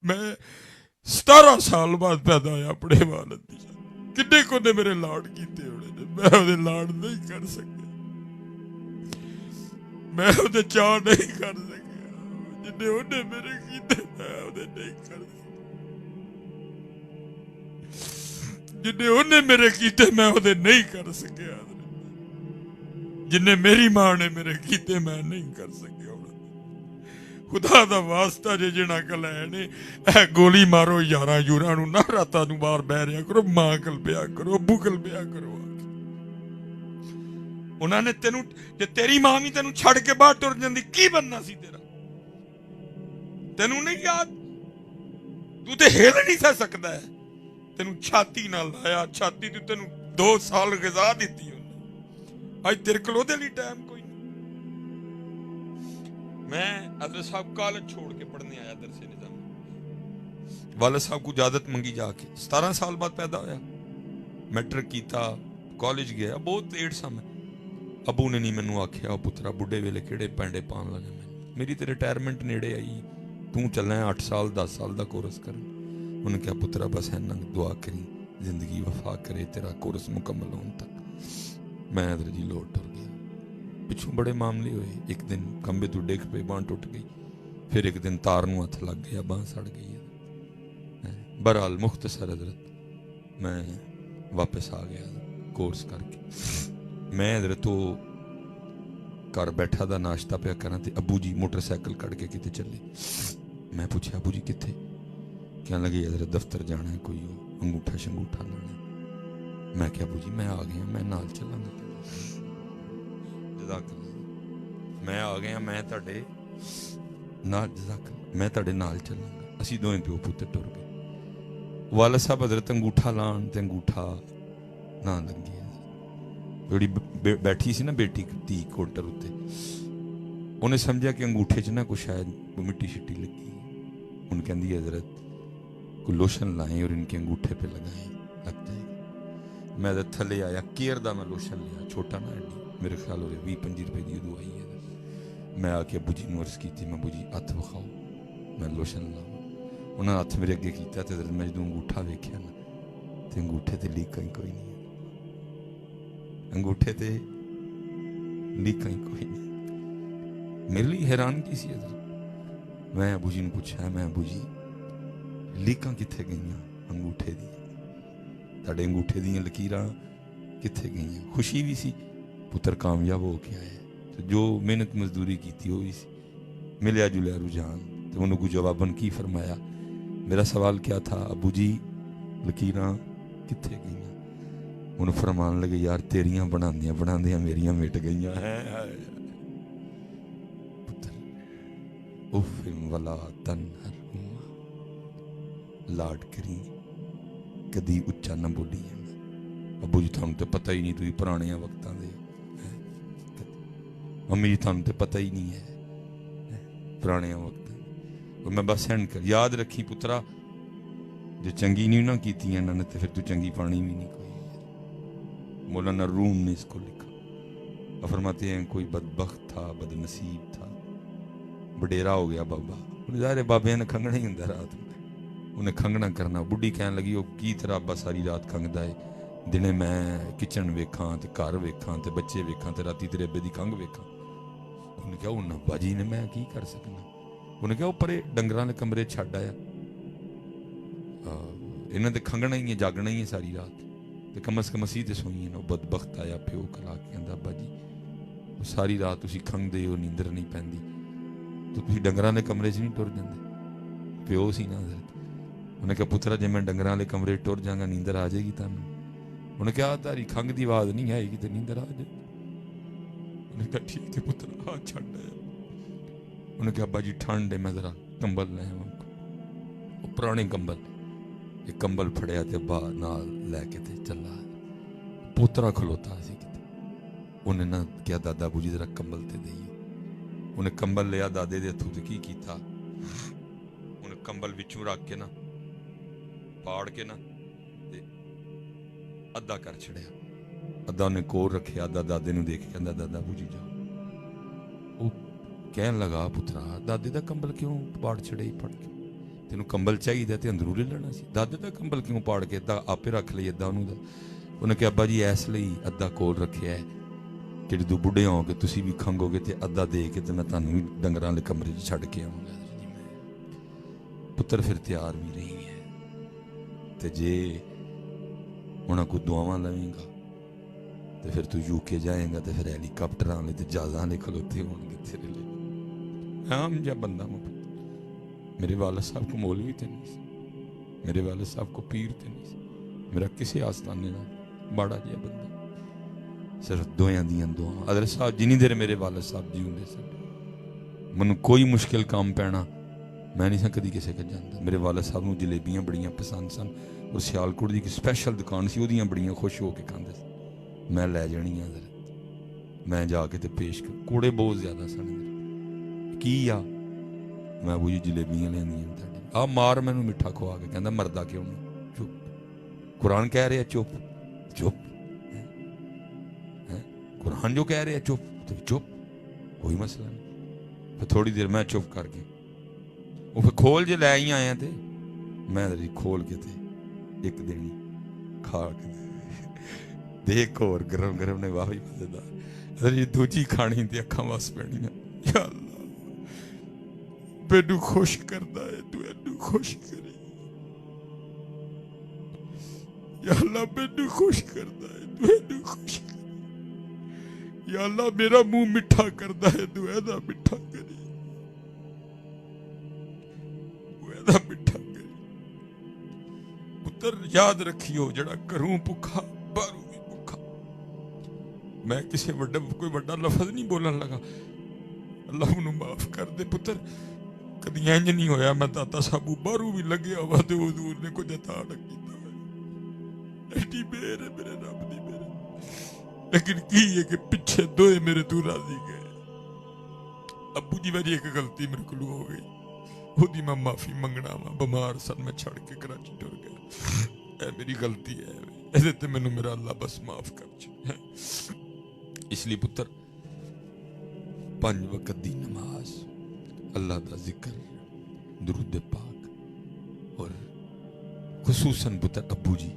मैं 17 साल बाद पैदा होया अपने वालद दी किन्ने को ने मेरे लाड कीते होने ने मैं ओदे लाड नहीं कर सकिया मैं ओदे चाह नहीं कर सकिया जिन्ने ओने मेरे कीते मैं ओदे नहीं कर जिन्ने ओने मेरे कीते मैं ओदे नहीं कर सकिया जिन्ने मेरी मां ने मेरे कीते मैं नहीं कर सकिया खुदा दा वास्ता जे जिना कल है ने गोली मारो यारा यूरा नू ना राता नू बाहर बह रहा करो मां कल ब्याह करो अबू कल ब्याह करो उन्होंने तेनू जे तेरी मां भी तेनू छड़ के बाहर टुर जांदी की बनना सी तेरा तेनू नहीं याद तू ते हिल नहीं सा सकदा है तेनू छाती ना लाया छाती तू तेनू 2 साल ग़िज़ा दित्ती आज तेरे को ओहदे लई टाइम कोई नहीं मैं अदर साहब कॉलेज छोड़ के पढ़ने आया दरसे निजाम वाले साहब को इजाजत मंगी जाके 17 साल बाद पैदा होया मैट्रिक कीता कॉलेज गया बहुत लेट सा मैं अबू ने नहीं मैनू आख्या पुत्रा बुढ़े वेले किहड़े पैंडे पान लगे मैं मेरी तो रिटायरमेंट नेड़े आई तू चलना 8 साल 10 साल का कोर्स कर उन्हें क्या पुत्रा बस है ना दुआ करी जिंदगी वफा करे तेरा कोर्स मुकम्मल होने तक मैं इधर जी लोट टुर गया पिछों बड़े मामले हुए एक दिन खंबे तो डिग पे बांह टुट गई फिर एक दिन तार नूं हथ लग गया बांह सड़ गई बहरहाल मुख्तसर हजरत मैं वापस आ गया कोर्स करके मैं इधर तो घर बैठा दा नाश्ता पिया करा ते अबू जी मोटरसाइकिल कड़ के किते चले मैं पूछा अबू जी किथे क्या लगे इधर दफ्तर जाना है कोई अंगूठा शंगूठा लाना मैं क्या अबू जी मैं आ गया मैं नाल चलांगा मैं आ गया मैं तुहाडे नाल मैं तुहाडे नाल चलांगा असीं दोवें प्यो पुत्तर टुर गए वाला साहब हजरत अंगूठा लाण ते अंगूठा ना लगे जोड़ी बैठी सी ना बेटी धी कोटर उत्ते उन्हें समझा कि अंगूठे च ना कुछ शायद मिट्टी शिट्टी लगी उन कहती हजरत को लोशन लाएं और इनके अंगूठे पे लगाएं लग जाएगा मैं थले आया केयर दा मैं लोशन लिया छोटा ना एडी मेरे ख्याल हो 20-25 रुपए की दवाई है मैं आके अबू जी नूं अर्ज़ कीती मैं अबू जी हथ विखाओ मैं लोशन लावां उन्हें हथ मेरे अगे कीता ते मैं जो अंगूठा वेख्या ना ते अंगूठे ते लीकां ही कोई नहीं अंगूठे ते लीकां ही कोई नहीं मेरे लिए हैरानगी सी मैं अबू जी ने पूछा मैं अबू जी लीकां कित्थे गईयां अंगूठे दी तुहाडे अंगूठे दी लकीरां कित्थे गईयां खुशी भी सी पुत्र कामयाब हो के आए तो जो मेहनत मजदूरी की वो भी सी मिलिया जुलिया रुझान तो उन्होंने जवाबन की फरमाया मेरा सवाल क्या था अबू जी लकीरां कित्थे गईयां उन्हें फरमान लगे यार तेरियां बनांदियां बनांदियां मेरियां मिट गईयां हैं पुत्र उफ़िम वला तनहरहुमा लाड करी कदी उच्चा न बोली है अबू जी थानू तो पता ही नहीं तुम पुराने वक्तां दे मम्मी जी थानू तो पता ही नहीं है पुराने वक्त मैं बस हैंड कर याद रखी पुत्रा जो चंगी नहीं ना कीती इन्होंने तो फिर तू चंगी पानी भी नहीं कोई मौलाना रूम ने इसको लिखा फरमाते हैं कोई बदबख्त था बदनसीब था बडेरा हो गया बाबा उन्हें ज़ाहिर बाबे ने खंगना ही होंगे रात में उन्हें खंगना करना बुढ़ी कहन लगी वो की तरह अब्बा सारी रात खंगदा है दिने मैं किचन वेखां ते घर वेखां ते बच्चे वेखां ते राती तेरे अब्बे दी खंग वेखां उन्हें क्या उन्हें अब्बा जी ने मैं की कर सकना उन्हें क्या परे डंगरां दे कमरे छड्ड आया इन्हां ते खंगना ही है जागना ही है सारी रात ते कम अज कम असीं ते सोईए ना बदबख्त आया प्यो कला के कहंदा अब्बा जी सारी रात तुसीं खंगदे हो नींदर नहीं पैंदी तो तुसीं डंगरां दे कमरे च नहीं टुर जांदे प्यो सी ना उन्हें क्या पुत्रा जे मैं डंगरां दे कमरे टुर जांगा नींदर आ जाएगी तुहानूं उन्हें क्या तारी खंग की आवाज नहीं आएगी तो नींदर आ जाए उन्हें कहा ठीक है पुत्र आ छड़ उन्हें कहा अब्बा जी ठंड है मैं जरा कंबल ले आवां पुराने कंबल एक कंबल फड़िया ते अब्बा नाल लैके ते चला पोतरा खलोता सी किते उन्हें ना क्या दादा अबू जी जरा कंबल ते देइए उन्हें कंबल लिया दादे दे हथों ते की कीता उन्हें कंबल विचों रख के ना पाड़ के ना अद्धा कर छड़िया अद्धा उन्हें कोर रखे अद्धा दादे नूं देख के कहंदा दादा अबू जी जाओ वो कहन लगा पुत्रा दादे दा कंबल क्यों पाड़ छड़े फड़ के तेन कंबल चाहिए तो अंदरू ले लेना सी। दादे का कंबल क्यों पाड़ के इदा आपे रख ली इदा उन्हें कहा अब्बा जी इसलिए अद्धा कोल रखे है कि जो बुढ़े होगे तुम भी खंगोगे तो अद्धा दे के तो मैं तुम भी डंगर वाले कमरे छड़ के आऊँगा। पुत्र फिर तैयार भी नहीं है तो जे उन्होंने को दुआवां लवेंगा तो फिर तू यूके जाएगा तो फिर हैलीकॉप्टर वाले तो जहाज़ वाले खलोते होंगे तेरे लिए। आम जा बंदा मैं मेरे वाला साहब को मौलवी तो नहीं सी, मेरे वाले साहब को पीर तो नहीं सी, मेरा किसी आस्थाने ना बाड़ा जिहा बंदा सिर्फ दोयां दियां दुआवां। अदर साहब जिन्नी देर मेरे वाले साहब जी होंगे सन मैनू कोई मुश्किल काम पैना मैं नहीं कभी किसी के जाता। मेरे वाले साहब को जलेबियाँ बड़ियाँ पसंद सन और सियालकोट की एक स्पैशल दुकान सी वो बड़ियाँ खुश हो के खाते सन। मैं लै जानी अदर मैं जाके तो पेश कर कूड़े बहुत ज्यादा सन की आ मैं वो जलेबियाँ लिया आ मार मैनू मिठा खुआ के कहता मरदा क्यों नहीं चुप। कुरान कह रहे चुप चुप कुरान जो कह रहे चुप तो चुप कोई मसला नहीं। फिर थोड़ी देर मैं चुप करके वो फिर खोल जे लै ही आया थे मैं खोल के थे एक दिन खा के देख और गरम गरम ने वाह मजेदार अरे दूजी खानी थी अखा वस पैनिया। या अल्लाह मैनू खुश करता है तू एनू खुश करे। या अल्लाह मैनू खुश करता है तू एनू खुश करे। या अल्लाह मेरा मुंह मिठा करता है तू ऐसा मिठा करे मिठा करे। पुत्र याद रखियो जड़ा घरों भुखा बाहरों भी भुखा। मैं किसी कोई बड़ा लफज नहीं बोलन लगा अल्लाह उन्होंने माफ कर दे पुत्र कदी इंज नहीं होया मैं दाता साहबू बाहरों भी लगे हुआ तो हजूर ने कुछ अता एडी मेर है मेरे रब दी मेरे। लेकिन की है कि पिछे दोए मेरे तू राजी गए। अबू जी मेरी एक गलती मेरे को हो गई ਉਹਦੀ मैं माफी मंगना वा बीमार सन मैं छड़ के कराची टुर गया। मेरी गलती है ਇਹਦੇ ਤੇ ਮੈਨੂੰ मेरा अल्लाह बस माफ कर। इसलिए पुत्र 5 वक्त दी नमाज अल्लाह दा जिक्र दुरूद पाक और खुसूसन पुत्र अबू जी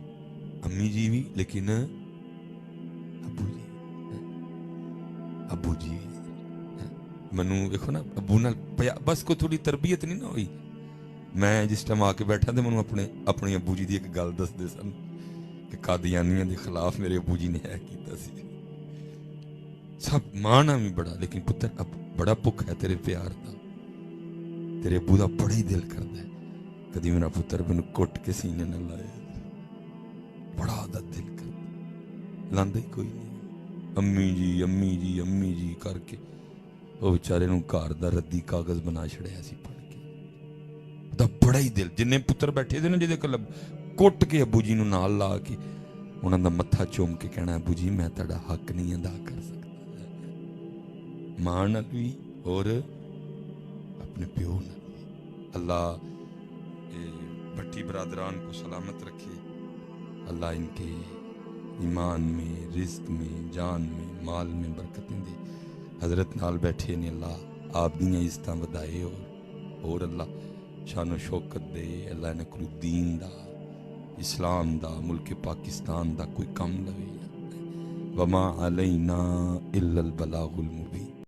अम्मी जी भी लेकिन अबू जी मैनू देखो ना अबू नाल बस कोई थोड़ी तरबियत नहीं ना हुई। मैं जिस टाइम आके बैठा तो मैनू अपने अबू जी की एक गल दसदे सन कि कादियानियों के खिलाफ मेरे अबू जी ने है कीता सी। सब माना भी बड़ा लेकिन पुत्र अब बड़ा भुख है तेरे प्यार का तेरे अबू का बड़ा ही दिल करता है कभी मेरा पुत्र मैनू कुट के सीने न लाए बड़ा आदा दिल करता लांदा ही कोई नहीं। अम्मी जी अम्मी जी अम्मी जी करके वो बेचारे घर का रद्दी कागज बना छड़िया सी पढ़ के बड़ा ही दिल जिन्ने पुत्र बैठे थे ना जिहदे कोल कुट के अबू जी नाल ला के उन्हों का मत्था चूम के कहना अबू जी मैं तेरा हक नहीं अदा कर सकता मां नाल भी और अपने प्यो नाल भी। अल्लाह भट्टी बरादरान को सलामत रखे। अल्लाह इनके ईमान में रिज्क में जान में माल में बरकतें दे। हजरत नाल बैठे ने अल्लाह आप दियां इज्जतां वधाए और अल्लाह शानो शौकत दे। अल्लाह ने कोई दीन दा इस्लाम दा मुल्क पाकिस्तान दा कोई कम लवे वमा अलैना इल्लल बलागुल मुबीन।